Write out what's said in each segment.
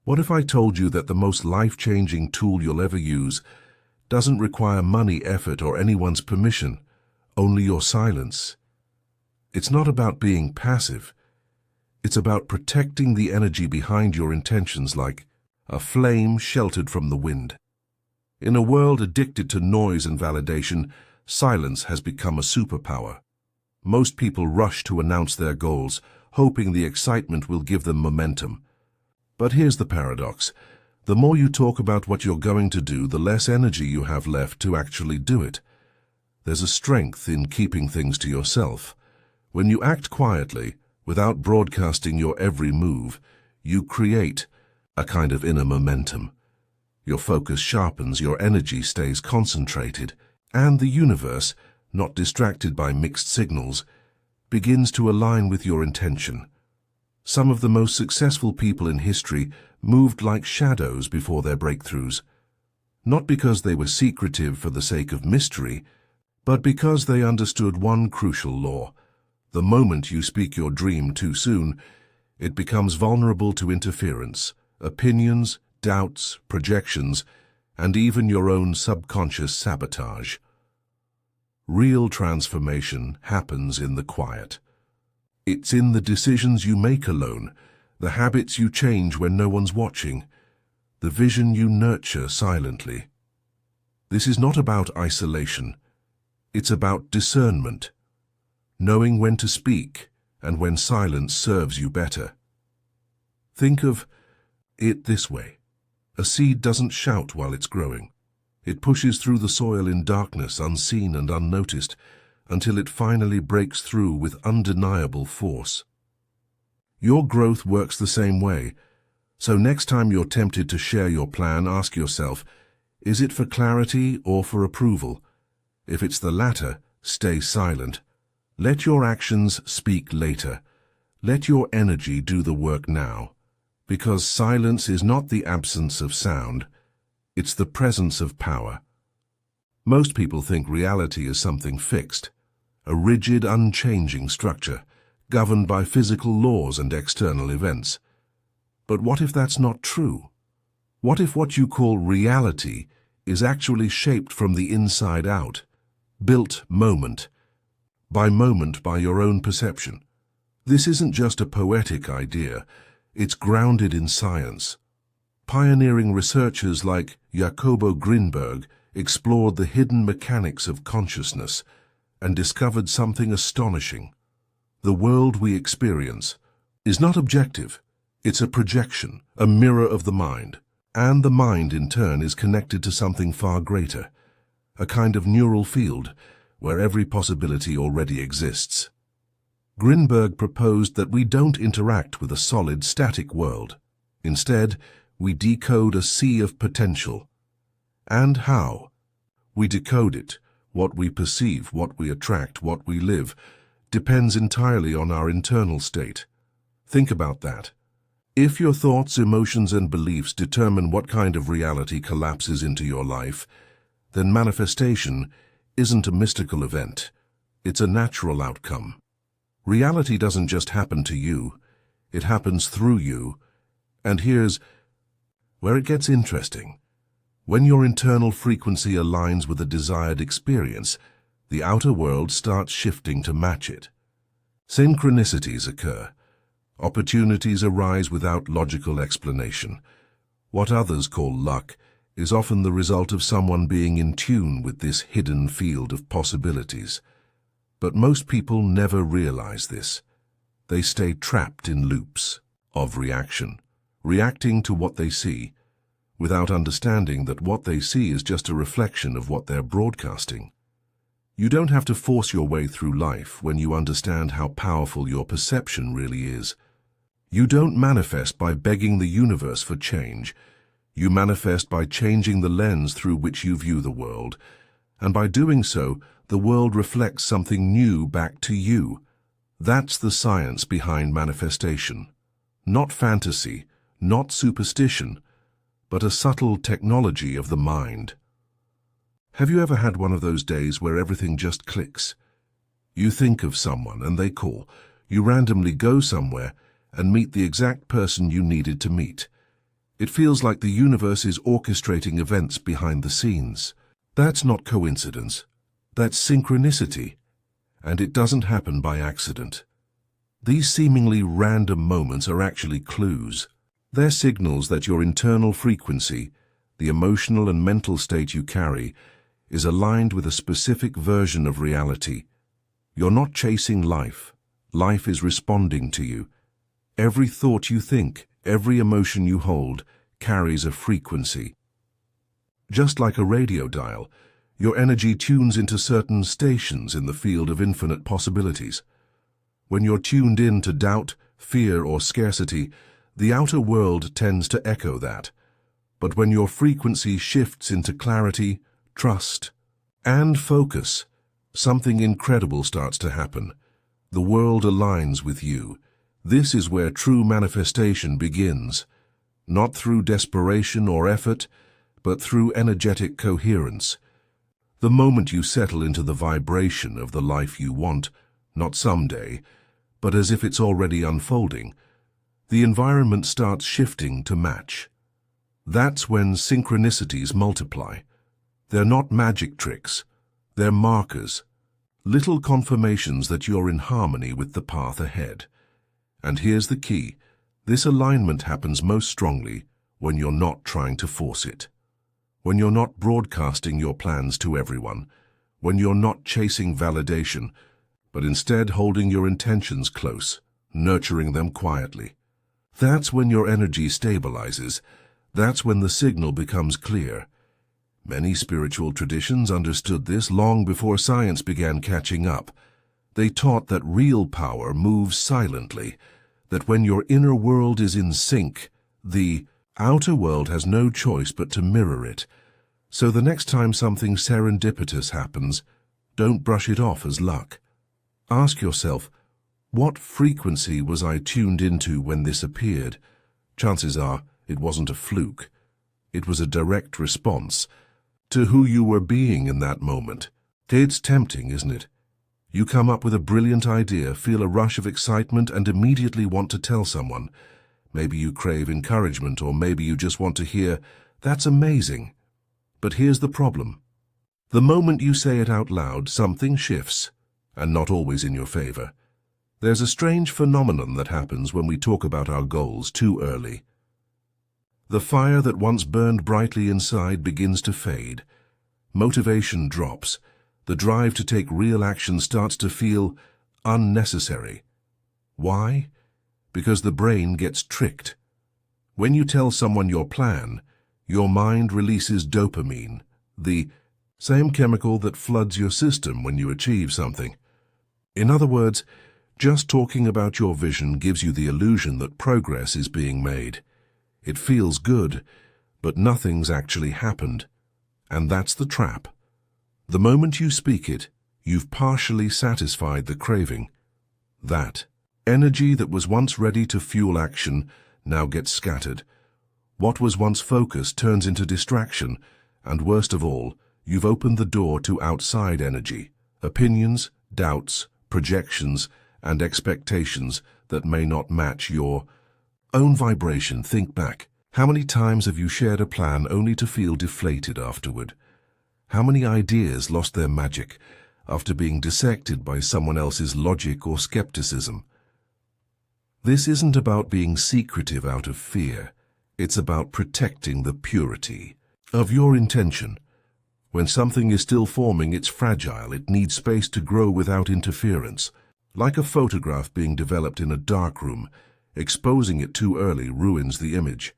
What if I told you that the most life-changing tool you'll ever use doesn't require money, effort, or anyone's permission, only your silence? It's not about being passive. It's about protecting the energy behind your intentions like a flame sheltered from the wind. In a world addicted to noise and validation, silence has become a superpower. Most people rush to announce their goals, hoping the excitement will give them momentum. But here's the paradox. The more you talk about what you're going to do, the less energy you have left to actually do it. There's a strength in keeping things to yourself. When you act quietly, without broadcasting your every move, you create a kind of inner momentum. Your focus sharpens, your energy stays concentrated, and the universe, not distracted by mixed signals, begins to align with your intention. Some of the most successful people in history moved like shadows before their breakthroughs, not because they were secretive for the sake of mystery, but because they understood one crucial law. The moment you speak your dream too soon, it becomes vulnerable to interference, opinions, doubts, projections, and even your own subconscious sabotage. Real transformation happens in the quiet. It's in the decisions you make alone, the habits you change when no one's watching, the vision you nurture silently. This is not about isolation. It's about discernment, knowing when to speak and when silence serves you better. Think of it this way. A seed doesn't shout while it's growing. It pushes through the soil in darkness, unseen and unnoticed, until it finally breaks through with undeniable force. Your growth works the same way. So next time you're tempted to share your plan, ask yourself, is it for clarity or for approval? If it's the latter, stay silent. Let your actions speak later. Let your energy do the work now. Because silence is not the absence of sound, it's the presence of power. Most people think reality is something fixed, a rigid, unchanging structure, governed by physical laws and external events. But what if that's not true? What if what you call reality is actually shaped from the inside out, built moment by your own perception? This isn't just a poetic idea, it's grounded in science. Pioneering researchers like Jacobo Grinberg explored the hidden mechanics of consciousness and discovered something astonishing. The world we experience is not objective. It's a projection, a mirror of the mind. And the mind, in turn, is connected to something far greater, a kind of neural field where every possibility already exists. Grinberg proposed that we don't interact with a solid, static world. Instead, we decode a sea of potential. And how? We decode it. What we perceive, what we attract, what we live, depends entirely on our internal state. Think about that. If your thoughts, emotions, and beliefs determine what kind of reality collapses into your life, then manifestation isn't a mystical event. It's a natural outcome. Reality doesn't just happen to you. It happens through you. And here's where it gets interesting. When your internal frequency aligns with a desired experience, the outer world starts shifting to match it. Synchronicities occur. Opportunities arise without logical explanation. What others call luck is often the result of someone being in tune with this hidden field of possibilities. But most people never realize this. They stay trapped in loops of reaction, reacting to what they see, without understanding that what they see is just a reflection of what they're broadcasting. You don't have to force your way through life when you understand how powerful your perception really is. You don't manifest by begging the universe for change. You manifest by changing the lens through which you view the world, and by doing so, the world reflects something new back to you. That's the science behind manifestation. Not fantasy, not superstition, but a subtle technology of the mind. Have you ever had one of those days where everything just clicks? You think of someone and they call. You randomly go somewhere and meet the exact person you needed to meet. It feels like the universe is orchestrating events behind the scenes. That's not coincidence. That's synchronicity. And it doesn't happen by accident. These seemingly random moments are actually clues. They're signals that your internal frequency, the emotional and mental state you carry, is aligned with a specific version of reality. You're not chasing life. Life is responding to you. Every thought you think, every emotion you hold, carries a frequency. Just like a radio dial, your energy tunes into certain stations in the field of infinite possibilities. When you're tuned in to doubt, fear, or scarcity, the outer world tends to echo that. But when your frequency shifts into clarity, trust, and focus, something incredible starts to happen. The world aligns with you. This is where true manifestation begins, not through desperation or effort, but through energetic coherence. The moment you settle into the vibration of the life you want, not someday, but as if it's already unfolding, the environment starts shifting to match. That's when synchronicities multiply. They're not magic tricks. They're markers, little confirmations that you're in harmony with the path ahead. And here's the key. This alignment happens most strongly when you're not trying to force it. When you're not broadcasting your plans to everyone. When you're not chasing validation, but instead holding your intentions close, nurturing them quietly. That's when your energy stabilizes. That's when the signal becomes clear. Many spiritual traditions understood this long before science began catching up. They taught that real power moves silently, that when your inner world is in sync, the outer world has no choice but to mirror it. So the next time something serendipitous happens, don't brush it off as luck. Ask yourself, what frequency was I tuned into when this appeared? Chances are it wasn't a fluke. It was a direct response to who you were being in that moment. It's tempting, isn't it? You come up with a brilliant idea, feel a rush of excitement, and immediately want to tell someone. Maybe you crave encouragement, or maybe you just want to hear, "That's amazing." But here's the problem. The moment you say it out loud, something shifts, and not always in your favor. There's a strange phenomenon that happens when we talk about our goals too early. The fire that once burned brightly inside begins to fade. Motivation drops. The drive to take real action starts to feel unnecessary. Why? Because the brain gets tricked. When you tell someone your plan, your mind releases dopamine, the same chemical that floods your system when you achieve something. In other words, just talking about your vision gives you the illusion that progress is being made. It feels good, but nothing's actually happened. And that's the trap. The moment you speak it, you've partially satisfied the craving. That energy that was once ready to fuel action now gets scattered. What was once focused turns into distraction, and worst of all, you've opened the door to outside energy, opinions, doubts, projections, and expectations that may not match your own vibration. Think back. How many times have you shared a plan only to feel deflated afterward? How many ideas lost their magic after being dissected by someone else's logic or skepticism? This isn't about being secretive out of fear. It's about protecting the purity of your intention. When something is still forming, it's fragile. It needs space to grow without interference. Like a photograph being developed in a dark room, exposing it too early ruins the image.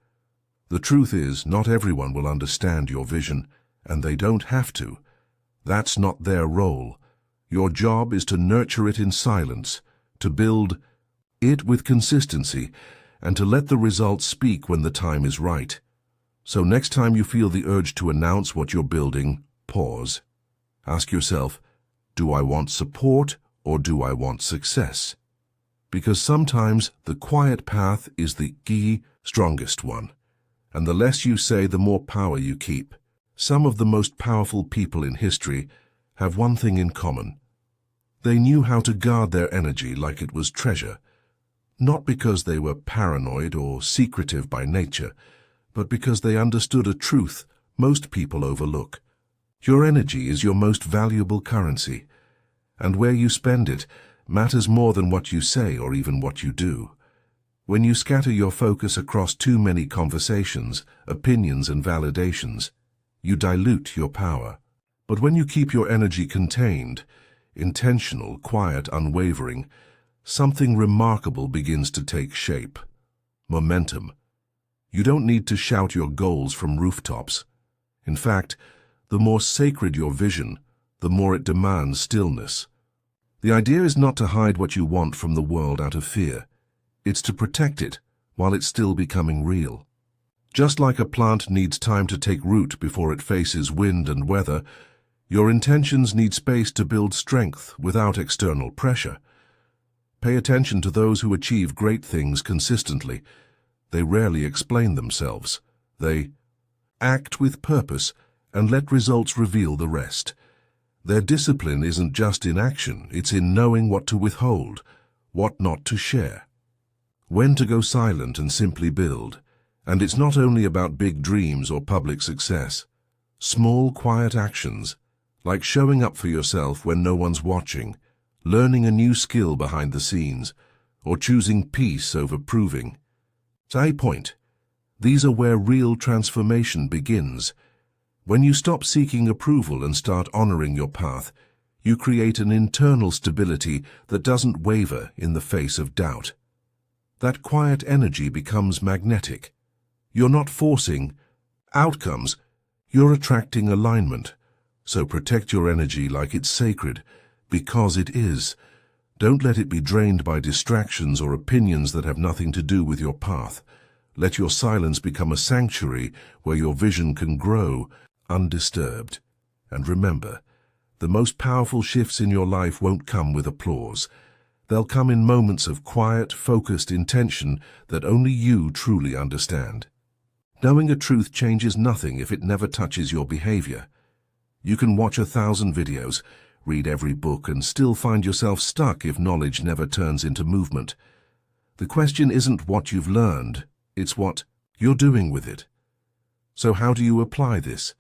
The truth is, not everyone will understand your vision, and they don't have to. That's not their role. Your job is to nurture it in silence, to build it with consistency, and to let the results speak when the time is right. So next time you feel the urge to announce what you're building, pause. Ask yourself, do I want support or do I want success? Because sometimes the quiet path is the strongest one. And the less you say, the more power you keep. Some of the most powerful people in history have one thing in common. They knew how to guard their energy like it was treasure. Not because they were paranoid or secretive by nature, but because they understood a truth most people overlook. Your energy is your most valuable currency, and where you spend it matters more than what you say or even what you do. When you scatter your focus across too many conversations, opinions, and validations, you dilute your power. But when you keep your energy contained, intentional, quiet, unwavering, something remarkable begins to take shape. Momentum. You don't need to shout your goals from rooftops. In fact, the more sacred your vision, the more it demands stillness. The idea is not to hide what you want from the world out of fear. It's to protect it while it's still becoming real. Just like a plant needs time to take root before it faces wind and weather, your intentions need space to build strength without external pressure. Pay attention to those who achieve great things consistently. They rarely explain themselves. They act with purpose and let results reveal the rest. Their discipline isn't just in action, it's in knowing what to withhold, what not to share, when to go silent and simply build. And it's not only about big dreams or public success. Small, quiet actions, like showing up for yourself when no one's watching, learning a new skill behind the scenes, or choosing peace over proving. To a point, these are where real transformation begins. When you stop seeking approval and start honoring your path, you create an internal stability that doesn't waver in the face of doubt. That quiet energy becomes magnetic. You're not forcing outcomes, you're attracting alignment. So protect your energy like it's sacred, because it is. Don't let it be drained by distractions or opinions that have nothing to do with your path. Let your silence become a sanctuary where your vision can grow undisturbed. And remember, the most powerful shifts in your life won't come with applause. They'll come in moments of quiet, focused intention that only you truly understand. Knowing a truth changes nothing if it never touches your behavior. You can watch 1,000 videos, read every book, and still find yourself stuck if knowledge never turns into movement. The question isn't what you've learned, it's what you're doing with it. So how do you apply this?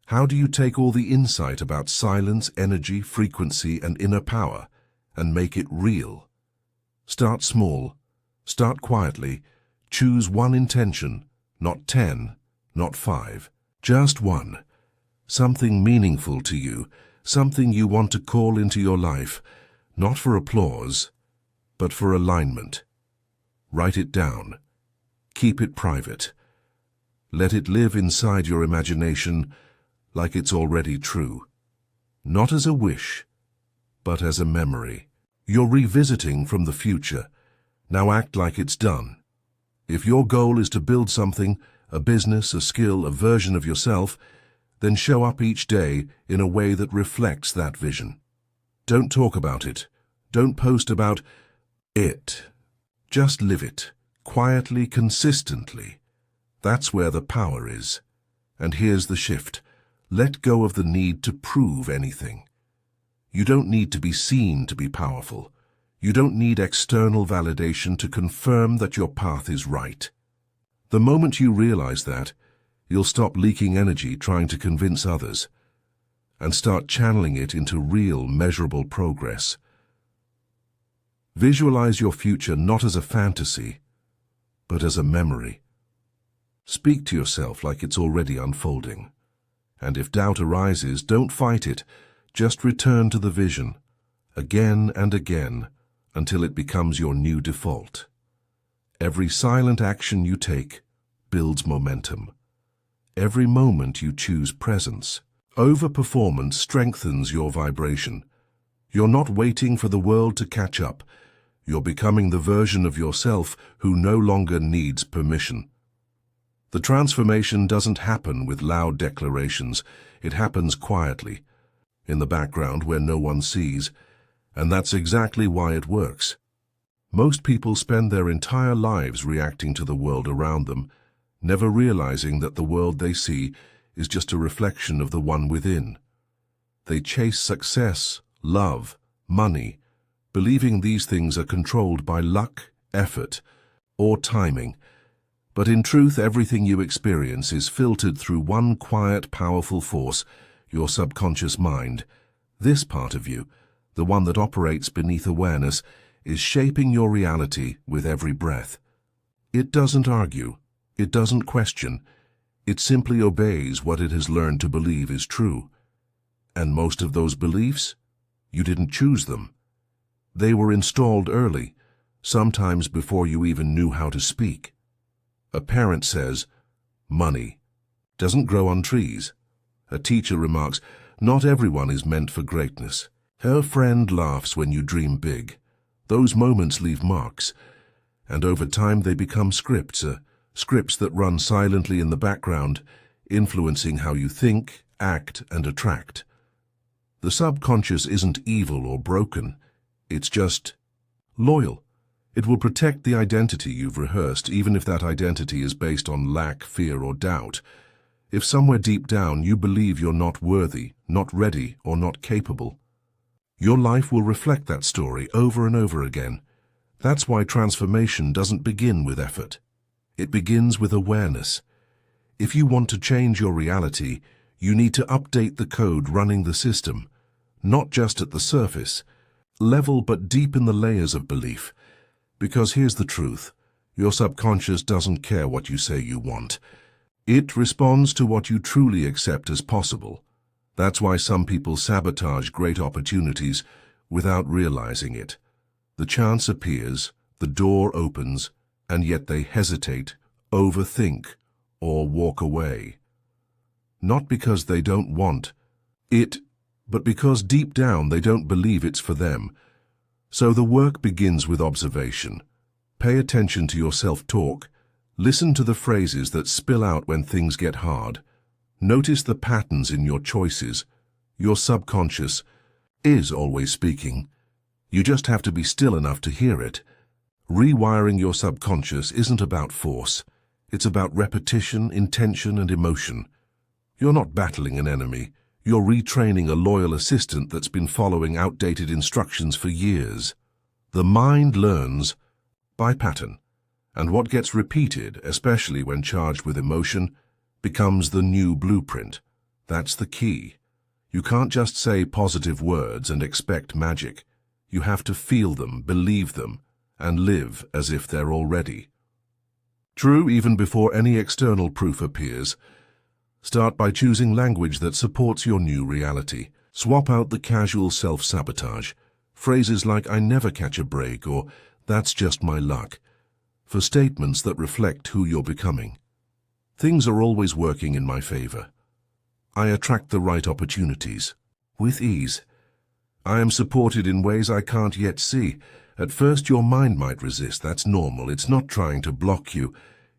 How do you take all the insight about silence, energy, frequency, and inner power and make it real? Start small, start quietly, choose one intention, not 10, not 5, just one. Something meaningful to you, something you want to call into your life, not for applause, but for alignment. Write it down. Keep it private. Let it live inside your imagination like it's already true. Not as a wish, but as a memory. You're revisiting from the future. Now act like it's done. If your goal is to build something, a business, a skill, a version of yourself, then show up each day in a way that reflects that vision. Don't talk about it. Don't post about it. Just live it, quietly, consistently. That's where the power is. And here's the shift. Let go of the need to prove anything. You don't need to be seen to be powerful. You don't need external validation to confirm that your path is right. The moment you realize that, you'll stop leaking energy trying to convince others and start channeling it into real, measurable progress. Visualize your future not as a fantasy, but as a memory. Speak to yourself like it's already unfolding. And if doubt arises, don't fight it. Just return to the vision, again and again, until it becomes your new default. Every silent action you take builds momentum. Every moment you choose presence. Overperformance strengthens your vibration. You're not waiting for the world to catch up. You're becoming the version of yourself who no longer needs permission. The transformation doesn't happen with loud declarations. It happens quietly, in the background where no one sees, and that's exactly why it works. Most people spend their entire lives reacting to the world around them, never realizing that the world they see is just a reflection of the one within. They chase success, love, money, believing these things are controlled by luck, effort, or timing. But in truth, everything you experience is filtered through one quiet, powerful force, your subconscious mind. This part of you, the one that operates beneath awareness, is shaping your reality with every breath. It doesn't argue. It doesn't question. It simply obeys what it has learned to believe is true. And most of those beliefs, you didn't choose them. They were installed early, sometimes before you even knew how to speak. A parent says, "Money doesn't grow on trees." A teacher remarks, "Not everyone is meant for greatness." Her friend laughs when you dream big. Those moments leave marks, and over time they become scripts that run silently in the background, influencing how you think, act, and attract. The subconscious isn't evil or broken. It's just loyal. It will protect the identity you've rehearsed, even if that identity is based on lack, fear, or doubt. If somewhere deep down you believe you're not worthy, not ready, or not capable, your life will reflect that story over and over again. That's why transformation doesn't begin with effort. It begins with awareness. If you want to change your reality, you need to update the code running the system, not just at the surface level, but deep in the layers of belief. Because here's the truth, your subconscious doesn't care what you say you want. It responds to what you truly accept as possible. That's why some people sabotage great opportunities without realizing it. The chance appears, the door opens, and yet they hesitate, overthink, or walk away. Not because they don't want it, but because deep down they don't believe it's for them. So the work begins with observation. Pay attention to your self-talk. Listen to the phrases that spill out when things get hard. Notice the patterns in your choices. Your subconscious is always speaking. You just have to be still enough to hear it. Rewiring your subconscious isn't about force. It's about repetition, intention, and emotion. You're not battling an enemy. You're retraining a loyal assistant that's been following outdated instructions for years. The mind learns by pattern, and what gets repeated, especially when charged with emotion, becomes the new blueprint. That's the key. You can't just say positive words and expect magic. You have to feel them, believe them, and live as if they're already true even before any external proof appears. Start by choosing language that supports your new reality. Swap out the casual self-sabotage, phrases like "I never catch a break" or "that's just my luck," for statements that reflect who you're becoming. Things are always working in my favor. I attract the right opportunities with ease. I am supported in ways I can't yet see. At first your mind might resist. That's normal. It's not trying to block you.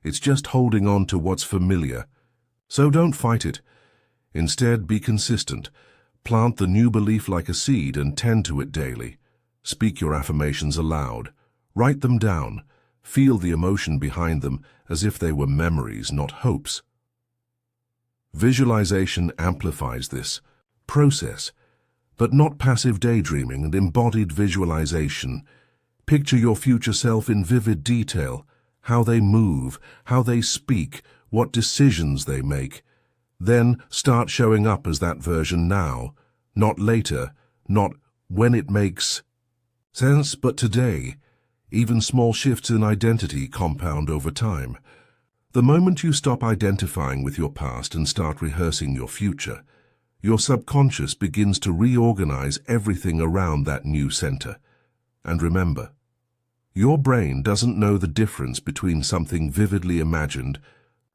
It's just holding on to what's familiar. So don't fight it. Instead, be consistent. Plant the new belief like a seed and tend to it daily. Speak your affirmations aloud. Write them down. Feel the emotion behind them as if they were memories, not hopes. Visualization amplifies this process, but not passive daydreaming and embodied visualization. Picture your future self in vivid detail, how they move, how they speak, what decisions they make. Then start showing up as that version now, not later, not when it makes sense, but today. Even small shifts in identity compound over time. The moment you stop identifying with your past and start rehearsing your future, your subconscious begins to reorganize everything around that new center. And remember, your brain doesn't know the difference between something vividly imagined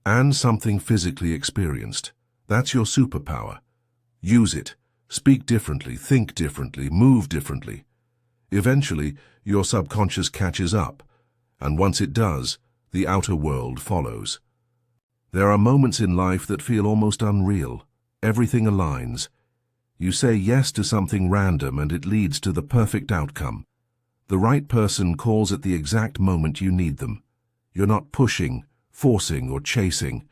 and something physically experienced. That's your superpower. Use it. Speak differently, think differently, move differently. Eventually, your subconscious catches up, and once it does, the outer world follows. There are moments in life that feel almost unreal. Everything aligns. You say yes to something random and it leads to the perfect outcome. The right person calls at the exact moment you need them. You're not pushing, forcing, or chasing.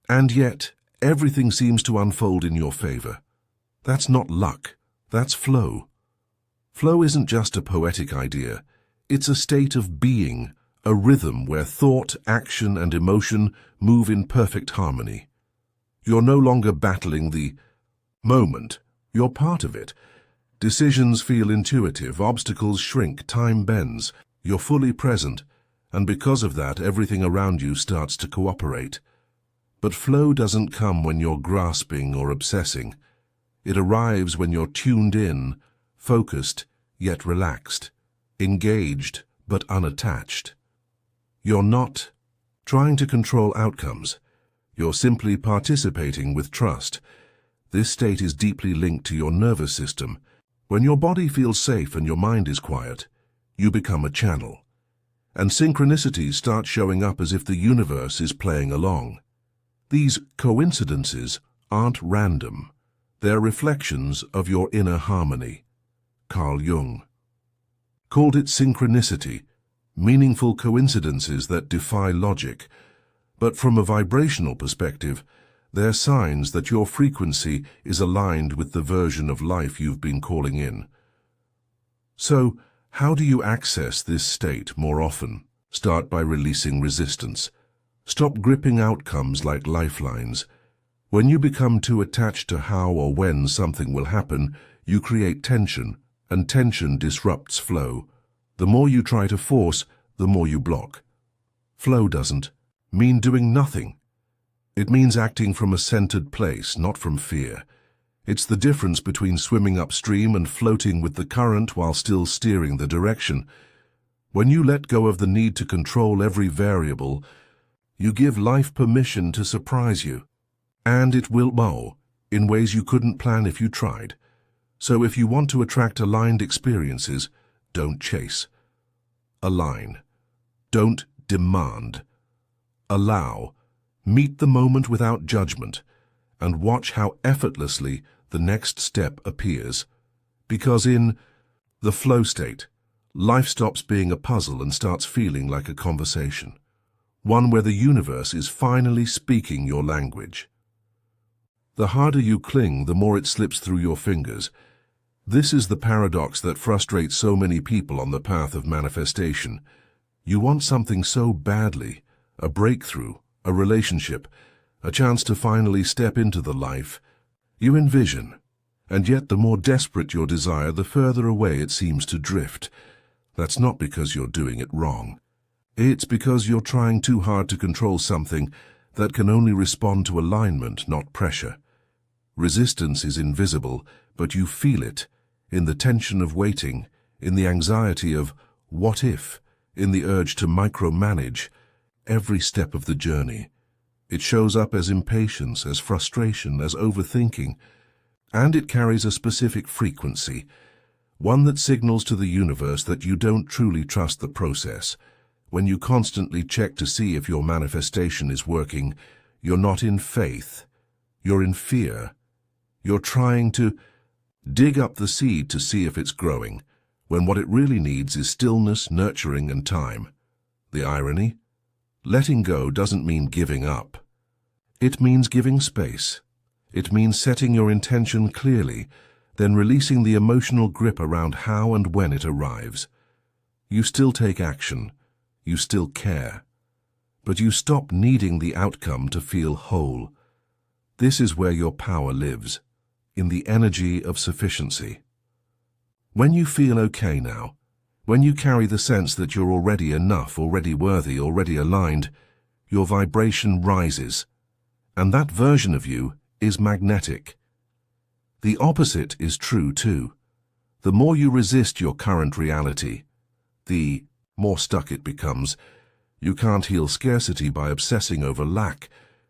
And yet, everything seems to unfold in your favor. That's not luck. That's flow. Flow isn't just a poetic idea. It's a state of being, a rhythm where thought, action, and emotion move in perfect harmony. You're no longer battling the moment, you're part of it. Decisions feel intuitive, obstacles shrink, time bends. You're fully present, and because of that, everything around you starts to cooperate. But flow doesn't come when you're grasping or obsessing. It arrives when you're tuned in, focused, yet relaxed, engaged, but unattached. You're not trying to control outcomes. You're simply participating with trust. This state is deeply linked to your nervous system. When your body feels safe and your mind is quiet, you become a channel. And synchronicities start showing up as if the universe is playing along. These coincidences aren't random. They're reflections of your inner harmony. Carl Jung called it synchronicity, meaningful coincidences that defy logic. But from a vibrational perspective, they're signs that your frequency is aligned with the version of life you've been calling in. So, how do you access this state more often? Start by releasing resistance. Stop gripping outcomes like lifelines. When you become too attached to how or when something will happen, you create tension, and tension disrupts flow. The more you try to force, the more you block. Flow doesn't mean doing nothing. It means acting from a centered place, not from fear. It's the difference between swimming upstream and floating with the current while still steering the direction. When you let go of the need to control every variable, you give life permission to surprise you. And it will mow in ways you couldn't plan if you tried. So if you want to attract aligned experiences, don't chase. Align. Don't demand. Allow. Meet the moment without judgment, and watch how effortlessly the next step appears. Because in the flow state, life stops being a puzzle and starts feeling like a conversation. One where the universe is finally speaking your language. The harder you cling, the more it slips through your fingers. This is the paradox that frustrates so many people on the path of manifestation. You want something so badly, a breakthrough, a relationship, a chance to finally step into the life you envision, and yet the more desperate your desire, the further away it seems to drift. That's not because you're doing it wrong. It's because you're trying too hard to control something that can only respond to alignment, not pressure. Resistance is invisible, but you feel it, in the tension of waiting, in the anxiety of what if, in the urge to micromanage every step of the journey. It shows up as impatience, as frustration, as overthinking, and it carries a specific frequency, one that signals to the universe that you don't truly trust the process. When you constantly check to see if your manifestation is working, you're not in faith, you're in fear. You're trying to dig up the seed to see if it's growing, when what it really needs is stillness, nurturing, and time. The irony? Letting go doesn't mean giving up. It means giving space. It means setting your intention clearly, then releasing the emotional grip around how and when it arrives. You still take action. You still care. But you stop needing the outcome to feel whole. This is where your power lives, in the energy of sufficiency. When you feel okay now, when you carry the sense that you're already enough, already worthy, already aligned, your vibration rises, and that version of you is magnetic. The opposite is true too. The more you resist your current reality, the more stuck it becomes. You can't heal scarcity by obsessing over lack.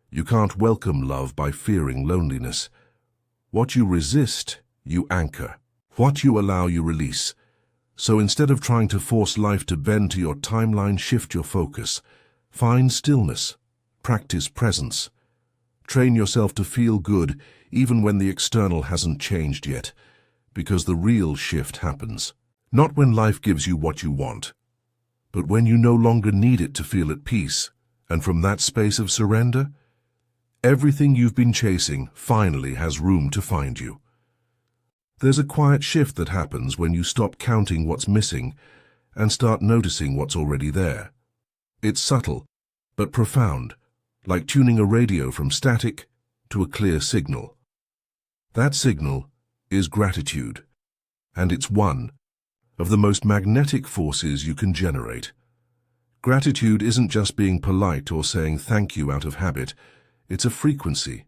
You can't welcome love by fearing loneliness. What you resist, you anchor. What you allow, you release. So instead of trying to force life to bend to your timeline, shift your focus. Find stillness. Practice presence. Train yourself to feel good even when the external hasn't changed yet, because the real shift happens. Not when life gives you what you want, but when you no longer need it to feel at peace, and from that space of surrender, everything you've been chasing finally has room to find you. There's a quiet shift that happens when you stop counting what's missing and start noticing what's already there. It's subtle, but profound, like tuning a radio from static to a clear signal. That signal is gratitude, and it's one of the most magnetic forces you can generate. Gratitude isn't just being polite or saying thank you out of habit. It's a frequency,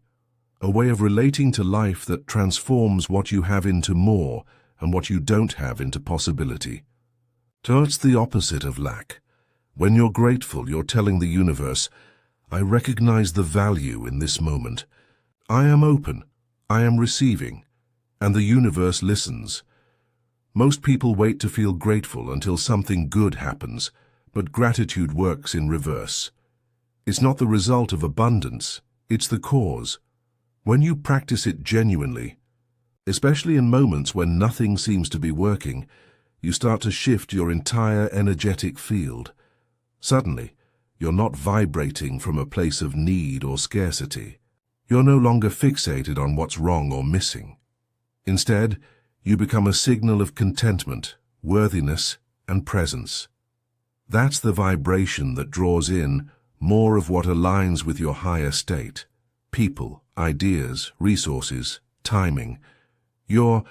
a way of relating to life that transforms what you have into more and what you don't have into possibility. So it's the opposite of lack. When you're grateful, you're telling the universe, I recognize the value in this moment. I am open, I am receiving, and the universe listens. Most people wait to feel grateful until something good happens, but gratitude works in reverse. It's not the result of abundance, it's the cause. When you practice it genuinely, especially in moments when nothing seems to be working, you start to shift your entire energetic field. Suddenly, you're not vibrating from a place of need or scarcity. You're no longer fixated on what's wrong or missing. Instead, you become a signal of contentment, worthiness, and presence. That's the vibration that draws in more of what aligns with your higher state. People, ideas, resources, timing. You're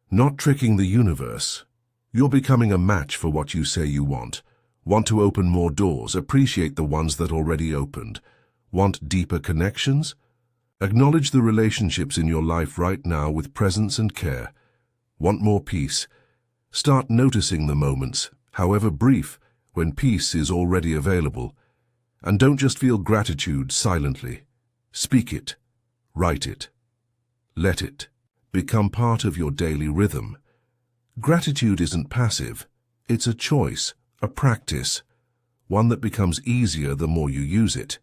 not tricking the universe. You're becoming a match for what you say you want. Want to open more doors, appreciate the ones that already opened. Want deeper connections? Acknowledge the relationships in your life right now with presence and care. Want more peace? Start noticing the moments, however brief, when peace is already available. And don't just feel gratitude silently. Speak it. Write it. Let it become part of your daily rhythm. Gratitude isn't passive. It's a choice, a practice, one that becomes easier the more you use it.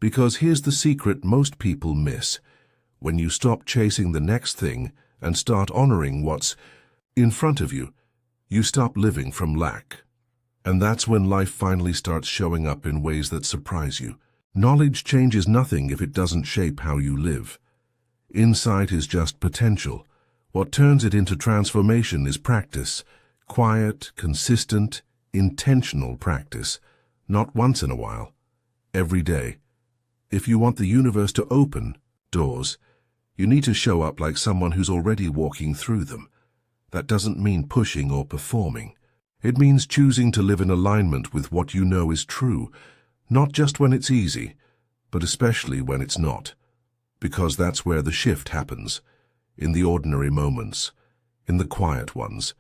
Because here's the secret most people miss. When you stop chasing the next thing and start honoring what's in front of you, you stop living from lack. And that's when life finally starts showing up in ways that surprise you. Knowledge changes nothing if it doesn't shape how you live. Insight is just potential. What turns it into transformation is practice. Quiet, consistent, intentional practice. Not once in a while. Every day. If you want the universe to open doors, you need to show up like someone who's already walking through them. That doesn't mean pushing or performing. It means choosing to live in alignment with what you know is true, not just when it's easy, but especially when it's not. Because that's where the shift happens, in the ordinary moments, in the quiet ones,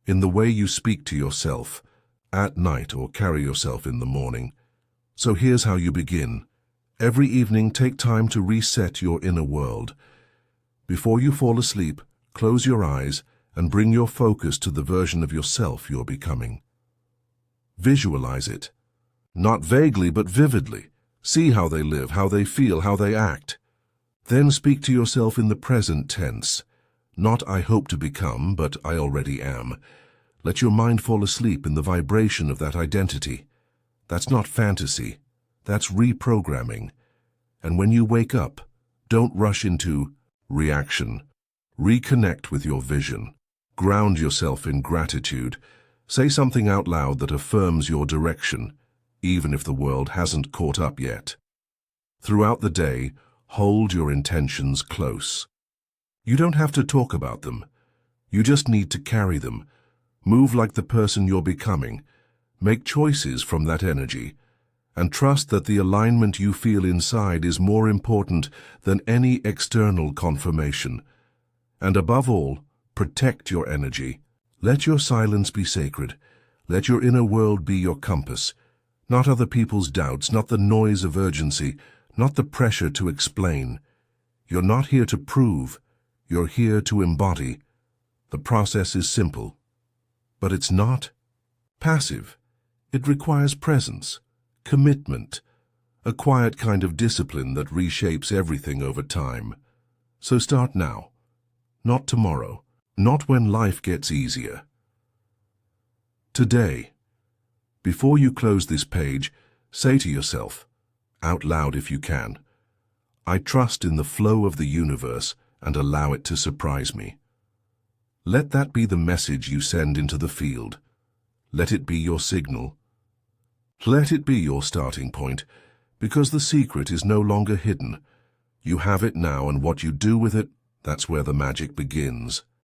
in the way you speak to yourself, at night or carry yourself in the morning. So here's how you begin. Every evening, take time to reset your inner world. Before you fall asleep, close your eyes and bring your focus to the version of yourself you're becoming. Visualize it. Not vaguely, but vividly. See how they live, how they feel, how they act. Then speak to yourself in the present tense. Not I hope to become, but I already am. Let your mind fall asleep in the vibration of that identity. That's not fantasy. That's reprogramming. And when you wake up, don't rush into reaction. Reconnect with your vision. Ground yourself in gratitude. Say something out loud that affirms your direction, even if the world hasn't caught up yet. Throughout the day, hold your intentions close. You don't have to talk about them. You just need to carry them. Move like the person you're becoming. Make choices from that energy. And trust that the alignment you feel inside is more important than any external confirmation. And above all, protect your energy. Let your silence be sacred. Let your inner world be your compass. Not other people's doubts, not the noise of urgency, not the pressure to explain. You're not here to prove. You're here to embody. The process is simple. But it's not passive. It requires presence, commitment, a quiet kind of discipline that reshapes everything over time. So start now, not tomorrow, not when life gets easier. Today, before you close this page, say to yourself, out loud if you can, I trust in the flow of the universe and allow it to surprise me. Let that be the message you send into the field. Let it be your signal. Let it be your starting point, because the secret is no longer hidden. You have it now, and what you do with it, that's where the magic begins.